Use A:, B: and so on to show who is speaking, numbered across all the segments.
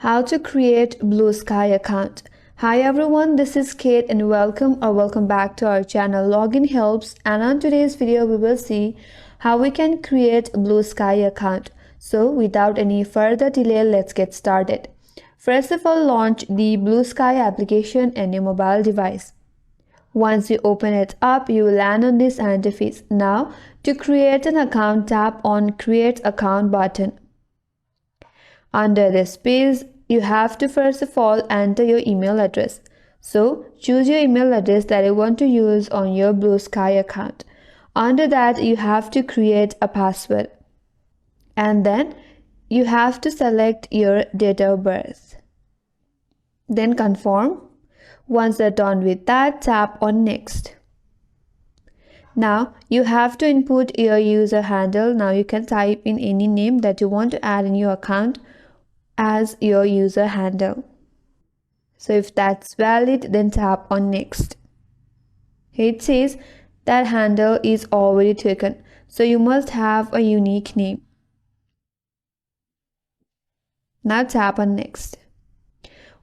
A: How to create Blue Sky account. Hi everyone, this is Kate and welcome back to our channel Login Helps, and on today's video we will see how we can create Blue Sky account. So without any further delay, let's get started. First of all, launch the Blue Sky application in your mobile device. Once you open it up, you will land on this interface. Now, to create an account, tap on Create Account button. Under this page, you have to first of all enter your email address. So, choose your email address that you want to use on your Blue Sky account. Under that, you have to create a password. And then, you have to select your date of birth. Then confirm. Once you're done with that, tap on Next. Now, you have to input your user handle. Now, you can type in any name that you want to add in your account as your user handle. So, if that's valid, then tap on Next. Here it says that handle is already taken. So, you must have a unique name. Now, tap on Next.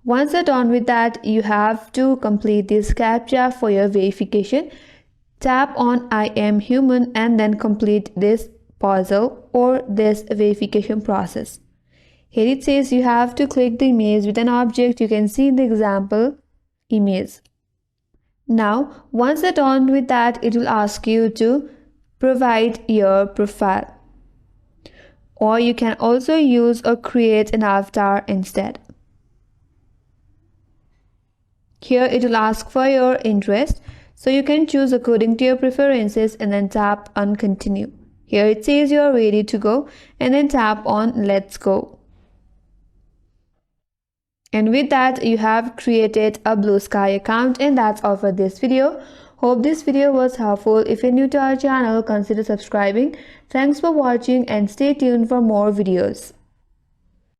A: Once you're done with that, you have to complete this CAPTCHA for your verification. Tap on I am human and then complete this puzzle or this verification process. Here it says you have to click the image with an object. You can see in the example image. Now, once you're done with that, it will ask you to provide your profile. Or you can also use or create an avatar instead. Here it will ask for your interest, so you can choose according to your preferences and then tap on Continue. Here it says you are ready to go and then tap on Let's Go. And with that, you have created a Blue Sky account, and that's all for this video. Hope this video was helpful. If you're new to our channel, consider subscribing. Thanks for watching and stay tuned for more videos.